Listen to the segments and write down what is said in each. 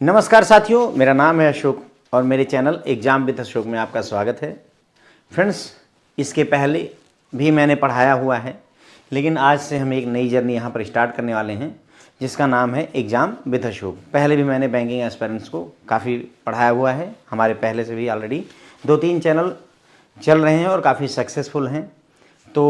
नमस्कार साथियों, मेरा नाम है अशोक और मेरे चैनल एग्जाम विद अशोक में आपका स्वागत है। फ्रेंड्स, इसके पहले भी मैंने पढ़ाया हुआ है, लेकिन आज से हम एक नई जर्नी यहाँ पर स्टार्ट करने वाले हैं जिसका नाम है एग्जाम विद अशोक। पहले भी मैंने बैंकिंग एस्पिरेंट्स को काफ़ी पढ़ाया हुआ है। हमारे पहले से भी ऑलरेडी 2-3 चैनल चल रहे हैं और काफ़ी सक्सेसफुल हैं। तो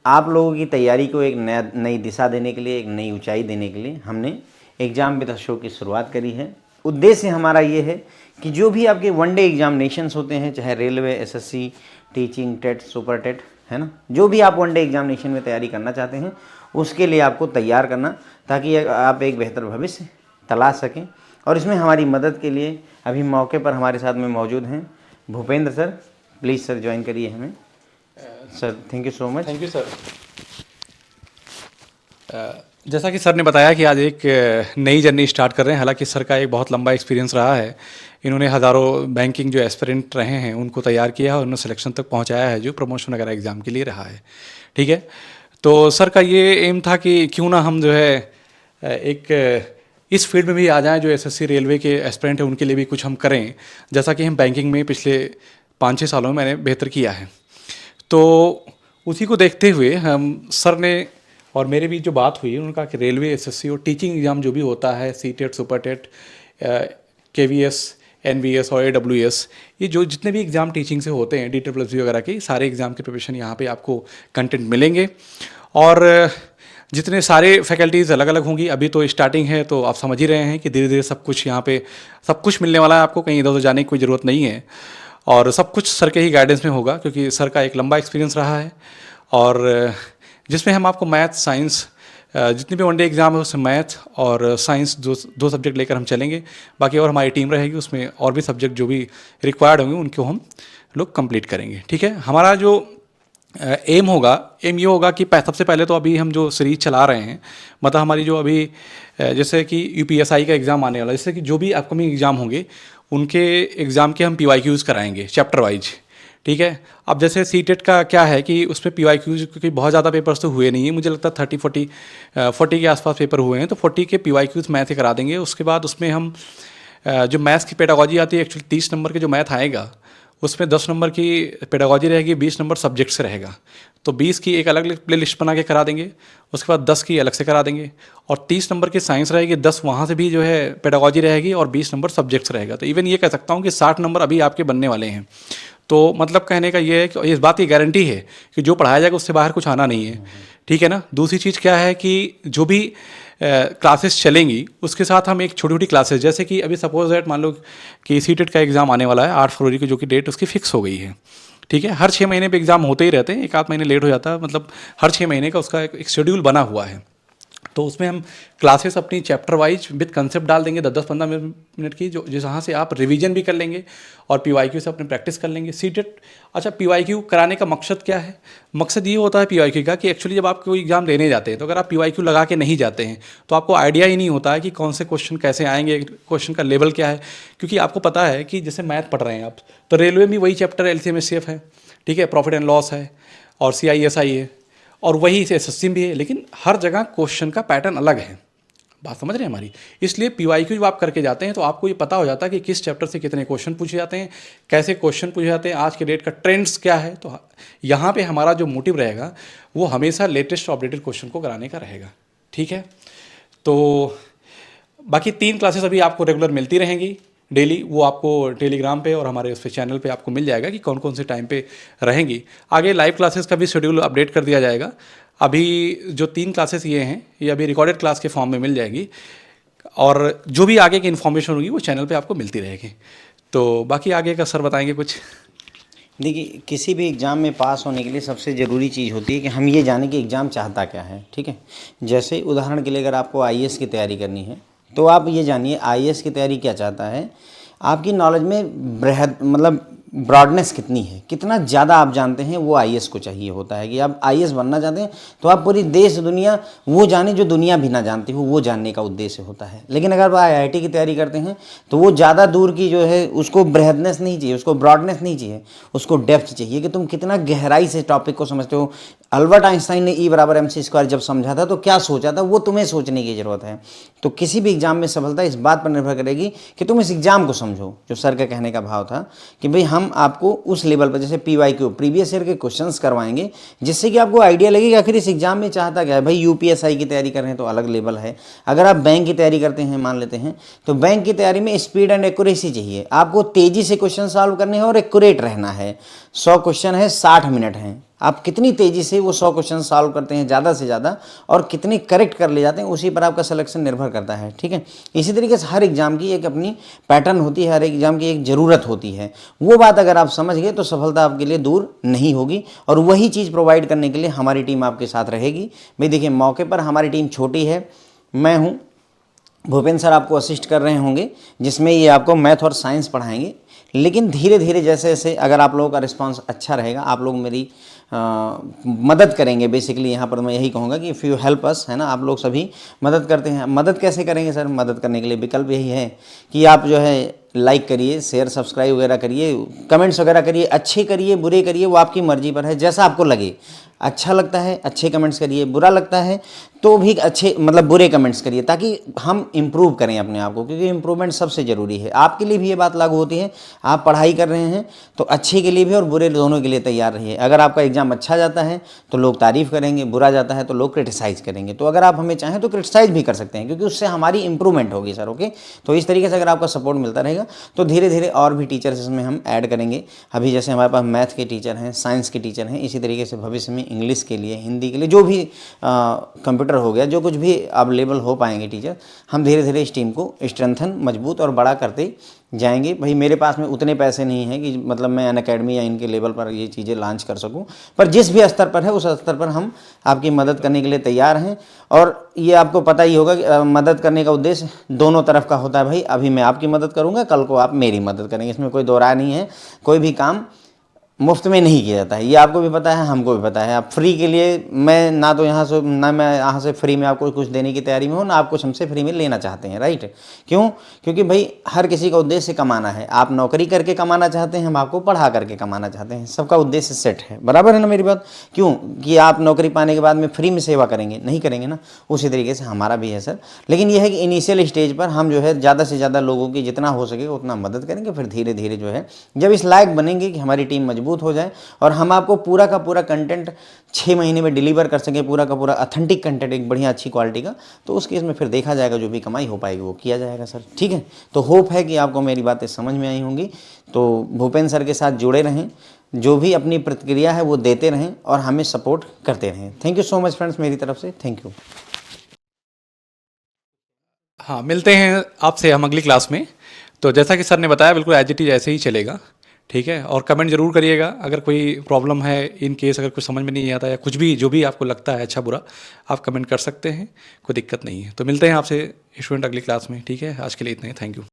आप लोगों की तैयारी को एक नई दिशा देने के लिए, एक नई ऊंचाई देने के लिए हमने एग्जाम विद अशोक की शुरुआत करी है। उद्देश्य हमारा ये है कि जो भी आपके वनडे एग्जामिनेशंस होते हैं, चाहे railway, SSC, teaching, TET, super TET, है ना, जो भी आप वनडे एग्जामिनेशन में तैयारी करना चाहते हैं उसके लिए आपको तैयार करना, ताकि आप एक बेहतर भविष्य तलाश सकें। और इसमें हमारी मदद के लिए अभी मौके पर हमारे साथ में मौजूद हैं Bhupendra sir. Please sir join करिए हमें। Sir thank you so much. Thank you sir. जैसा कि सर ने बताया कि आज एक नई जर्नी स्टार्ट कर रहे हैं। हालांकि सर का एक बहुत लंबा एक्सपीरियंस रहा है। इन्होंने हज़ारों बैंकिंग जो एस्पिरेंट रहे हैं उनको तैयार किया है और उन्हें सिलेक्शन तक पहुंचाया है, जो प्रमोशन वगैरह एग्ज़ाम के लिए रहा है। ठीक है, तो सर का ये एम था कि क्यों ना हम जो है एक इस फील्ड में भी आ जाएं, जो एसएससी रेलवे के एस्पिरेंट हैं उनके लिए भी कुछ हम करें, जैसा कि हम बैंकिंग में पिछले 5-6 सालों में मैंने बेहतर किया है। तो उसी को देखते हुए हम सर ने और मेरे बीच जो बात हुई, उन्होंने कहा कि रेलवे, एसएससी और टीचिंग एग्ज़ाम जो भी होता है, CTET, super TET, KVS, NVS और एडब्ल्यूएस, ये जो जितने भी एग्ज़ाम टीचिंग से होते हैं, डीट्रिपल वगैरह के सारे एग्ज़ाम के प्रिपरेशन यहाँ पे आपको कंटेंट मिलेंगे। और जितने सारे फैकल्टीज़ अलग अलग होंगी। अभी तो स्टार्टिंग है, तो आप समझ ही रहे हैं कि धीरे धीरे सब कुछ यहाँ पे सब कुछ मिलने वाला है आपको, कहीं इधर उधर जाने की कोई ज़रूरत नहीं है। और सब कुछ सर के ही गाइडेंस में होगा, क्योंकि सर का एक लंबा एक्सपीरियंस रहा है। और जिसमें हम आपको मैथ, साइंस, जितने भी वनडे एग्ज़ाम है उसमें मैथ और साइंस दो सब्जेक्ट लेकर हम चलेंगे। बाकी और हमारी टीम रहेगी, उसमें और भी सब्जेक्ट जो भी रिक्वायर्ड होंगे उनको हम लोग कंप्लीट करेंगे। ठीक है, हमारा जो एम ये होगा कि सबसे पहले तो अभी हम जो सीरीज चला रहे हैं, मतलब हमारी जो अभी जैसे कि यूपीएसआई का एग्ज़ाम आने वाला है, जैसे कि जो भी अपकमिंग एग्ज़ाम होंगे उनके एग्ज़ाम के हम पीवाईक्यूज़ कराएंगे चैप्टर वाइज। ठीक है, अब जैसे सीटेट का क्या है कि उसमें पीवाईक्यूज़, क्योंकि बहुत ज़्यादा पेपर्स तो हुए नहीं है, मुझे लगता है 30-40 के आसपास पेपर हुए हैं, तो 40 के पीवाईक्यूज़ मैथ से करा देंगे। उसके बाद उसमें हम जो मैथ्स की पेडागोजी आती है, एक्चुअली 30 नंबर के जो मैथ आएगा उसमें 10 नंबर की पेडागोजी रहेगी, 20 नंबर सब्जेक्ट से रहेगा। तो 20 की एक अलग प्ले लिस्ट बना के करा देंगे, उसके बाद 10 की अलग से करा देंगे, और 30 नंबर की साइंस रहेगी, 10 वहाँ से भी जो है पेडागोजी रहेगी और 20 नंबर सब्जेक्ट से रहेगा। तो इवन ये कह सकता हूँ कि 60 नंबर अभी आपके बनने वाले हैं। तो मतलब कहने का ये है कि इस बात की गारंटी है कि जो पढ़ाया जाएगा उससे बाहर कुछ आना नहीं है। ठीक है ना। दूसरी चीज़ क्या है कि जो भी क्लासेस चलेंगी उसके साथ हम एक छोटी छोटी क्लासेस, जैसे कि अभी सपोज दैट मान लो कि सीटेट का एग्ज़ाम आने वाला है 8 फरवरी को, जो कि डेट उसकी फिक्स हो गई है। ठीक है, हर 6 महीने पे एग्ज़ाम होते ही रहते हैं, 1 आध महीने लेट हो जाता है, मतलब हर 6 महीने का उसका एक शेड्यूल बना हुआ है। तो उसमें हम क्लासेस अपनी चैप्टर वाइज विद कंसेप्ट डाल देंगे 10-15 मिनट की, जो जहाँ से आप रिवीजन भी कर लेंगे और पीवाईक्यू से अपने प्रैक्टिस कर लेंगे। सीटेट, अच्छा पीवाईक्यू कराने का मकसद क्या है? मकसद ये होता है पीवाईक्यू का कि एक्चुअली जब आप कोई एग्जाम देने जाते हैं, तो अगर आप पीवाईक्यू लगा के नहीं जाते हैं तो आपको आइडिया ही नहीं होता है कि कौन से क्वेश्चन कैसे आएंगे, क्वेश्चन का लेवल क्या है। क्योंकि आपको पता है कि जैसे मैथ पढ़ रहे हैं आप, तो रेलवे में वही चैप्टर एलसीएम एचसीएफ है, ठीक है, प्रॉफिट एंड लॉस है और सीआईएसआई है, और वही एसएससी भी है, लेकिन हर जगह क्वेश्चन का पैटर्न अलग है। बात समझ रहे हैं हमारी। इसलिए पीवाईक्यू जब आप करके जाते हैं तो आपको ये पता हो जाता है कि किस चैप्टर से कितने क्वेश्चन पूछे जाते हैं, कैसे क्वेश्चन पूछे जाते हैं, आज के डेट का ट्रेंड्स क्या है। तो यहाँ पे हमारा जो मोटिव रहेगा वो हमेशा लेटेस्ट अपडेटेड क्वेश्चन को कराने का रहेगा। ठीक है, तो बाकी 3 क्लासेस अभी आपको रेगुलर मिलती रहेंगी डेली, वो आपको टेलीग्राम पे और हमारे उस पे चैनल पे आपको मिल जाएगा कि कौन कौन से टाइम पे रहेंगी। आगे लाइव क्लासेस का भी शेड्यूल अपडेट कर दिया जाएगा। अभी जो 3 क्लासेस ये हैं, ये अभी रिकॉर्डेड क्लास के फॉर्म में मिल जाएगी, और जो भी आगे की इन्फॉर्मेशन होगी वो चैनल पे आपको मिलती रहेगी। तो बाकी आगे का सर बताएंगे कुछ। देखिए, किसी भी एग्ज़ाम में पास होने के लिए सबसे ज़रूरी चीज़ होती है कि हम ये जानें कि एग्ज़ाम चाहता क्या है। ठीक है, जैसे उदाहरण के लिए अगर आपको आईएएस की तैयारी करनी है तो आप ये जानिए आईएएस की तैयारी क्या चाहता है। आपकी नॉलेज में बृहद मतलब ब्रॉडनेस कितनी है, कितना ज़्यादा आप जानते हैं, वो आईएएस को चाहिए होता है। कि आप आईएएस बनना चाहते हैं तो आप पूरी देश दुनिया वो जाने जो दुनिया भी ना जानती हो, वो जानने का उद्देश्य होता है। लेकिन अगर आप आईआईटी की तैयारी करते हैं तो वो ज़्यादा दूर की जो है उसको ब्रहदनेस नहीं चाहिए, उसको ब्रॉडनेस नहीं चाहिए, उसको डेप्थ चाहिए कि तुम कितना गहराई से टॉपिक को समझते हो। अल्बर्ट आइंस्टाइन ने E = mc² जब समझा था तो क्या सोचा था, वो तुम्हें सोचने की ज़रूरत है। तो किसी भी एग्जाम में सफलता इस बात पर निर्भर करेगी कि तुम इस एग्जाम को समझो। जो सर का कहने का भाव था कि भाई हम आपको उस लेवल पर जैसे PYQ प्रीवियस ईयर के क्वेश्चंस करवाएंगे, जिससे कि आपको आइडिया लगेगा कि आखिर इस एग्जाम में चाहता क्या है। भाई UPSI की तैयारी कर रहे हैं तो अलग लेवल है, अगर आप बैंक की तैयारी करते हैं मान लेते हैं, तो बैंक की तैयारी में स्पीड एंड एक्यूरेसी चाहिए। आपको तेज़ी से क्वेश्चन सॉल्व करने हैं और एक्यूरेट रहना है। 100 क्वेश्चन है, 60 मिनट हैं, आप कितनी तेज़ी से वो 100 क्वेश्चन सॉल्व करते हैं ज़्यादा से ज़्यादा और कितनी करेक्ट कर ले जाते हैं, उसी पर आपका सिलेक्शन निर्भर करता है। ठीक है, इसी तरीके से हर एग्जाम की एक अपनी पैटर्न होती है, हर एग्जाम की एक ज़रूरत होती है। वो बात अगर आप समझ गए तो सफलता आपके लिए दूर नहीं होगी, और वही चीज़ प्रोवाइड करने के लिए हमारी टीम आपके साथ रहेगी। भाई देखिए, मौके पर हमारी टीम छोटी है, मैं हूँ, भूपेंद्र सर आपको असिस्ट कर रहे होंगे, जिसमें ये आपको मैथ और साइंस पढ़ाएंगे। लेकिन धीरे धीरे जैसे जैसे अगर आप लोगों का रिस्पांस अच्छा रहेगा, आप लोग मेरी मदद करेंगे। बेसिकली यहाँ पर मैं यही कहूँगा कि इफ़ यू हेल्प अस, है ना, आप लोग सभी मदद करते हैं। मदद कैसे करेंगे सर? मदद करने के लिए विकल्प यही है कि आप जो है लाइक करिए, शेयर सब्सक्राइब वगैरह करिए, कमेंट्स वगैरह करिए, अच्छे करिए बुरे करिए, वो आपकी मर्जी पर है, जैसा आपको लगे। अच्छा लगता है अच्छे कमेंट्स करिए, बुरा लगता है तो भी अच्छे मतलब बुरे कमेंट्स करिए, ताकि हम इम्प्रूव करें अपने आप को, क्योंकि इम्प्रूवमेंट सबसे ज़रूरी है। आपके लिए भी ये बात लागू होती है, आप पढ़ाई कर रहे हैं तो अच्छे के लिए भी और बुरे दोनों के लिए तैयार रहिए। अगर आपका एग्जाम अच्छा जाता है तो लोग तारीफ़ करेंगे, बुरा जाता है तो लोग क्रिटिसाइज़ करेंगे। तो अगर आप हमें चाहें तो क्रिटिसाइज़ भी कर सकते हैं, क्योंकि उससे हमारी इंप्रूवमेंट होगी सर। ओके, तो इस तरीके से अगर आपका सपोर्ट मिलता रहेगा तो धीरे धीरे और भी टीचर्स इसमें हम ऐड करेंगे। अभी जैसे हमारे पास मैथ के टीचर हैं, साइंस के टीचर हैं, इसी तरीके से भविष्य में इंग्लिश के लिए, हिंदी के लिए, जो भी कंप्यूटर हो गया, जो कुछ भी अवेलेबल हो पाएंगे टीचर, हम धीरे धीरे इस टीम को स्ट्रेंथन, मजबूत और बड़ा करते जाएंगे। भाई मेरे पास में उतने पैसे नहीं हैं कि मतलब मैं अनअकैडमी या इनके लेवल पर ये चीज़ें लॉन्च कर सकूं, पर जिस भी स्तर पर है उस स्तर पर हम आपकी मदद करने के लिए तैयार हैं। और ये आपको पता ही होगा कि मदद करने का उद्देश्य दोनों तरफ का होता है। भाई अभी मैं आपकी मदद करूँगा, कल को आप मेरी मदद करेंगे, इसमें कोई दो राय नहीं है। कोई भी काम मुफ्त में नहीं किया जाता है, ये आपको भी पता है, हमको भी पता है। आप फ्री के लिए, मैं ना तो यहाँ से, ना मैं यहाँ से फ्री में आपको कुछ देने की तैयारी में हूँ, ना आप कुछ हमसे फ्री में लेना चाहते हैं, राइट? क्यों? क्योंकि भाई हर किसी का उद्देश्य कमाना है। आप नौकरी करके कमाना चाहते हैं, हम आपको पढ़ा करके कमाना चाहते हैं, सबका उद्देश्य सेट है। बराबर है ना मेरी बात? क्यों कि आप नौकरी पाने के बाद में फ्री में सेवा करेंगे? नहीं करेंगे ना। उसी तरीके से हमारा भी है सर। लेकिन यह है कि इनिशियल स्टेज पर हम जो है ज़्यादा से ज़्यादा लोगों की जितना हो सके उतना मदद करेंगे, फिर धीरे धीरे जो है जब इस लायक बनेंगे कि हमारी टीम मजबूत हो जाए और हम आपको पूरा का पूरा कंटेंट 6 महीने में डिलीवर कर सकें, पूरा का पूरा ऑथेंटिक कंटेंट एक बढ़िया अच्छी क्वालिटी का, तो उस केस में फिर देखा जाएगा, जो भी कमाई हो पाएगी वो किया जाएगा सर। ठीक है, तो होप है कि आपको मेरी बातें समझ में आई होंगी। तो भूपेंद्र सर के साथ जुड़े रहें, जो भी अपनी प्रतिक्रिया है वो देते रहें और हमें सपोर्ट करते रहें। Thank you so much friends, मेरी तरफ से थैंक यू। हाँ, मिलते हैं आपसे हम अगली क्लास में। तो जैसा कि सर ने बताया, बिल्कुल एज इट इज़ ऐसे ही चलेगा। ठीक है, और कमेंट जरूर करिएगा अगर कोई प्रॉब्लम है, इन केस अगर कुछ समझ में नहीं आता या कुछ भी जो भी आपको लगता है अच्छा बुरा, आप कमेंट कर सकते हैं, कोई दिक्कत नहीं है। तो मिलते हैं आपसे स्टूडेंट अगली क्लास में। ठीक है, आज के लिए इतना ही, थैंक यू।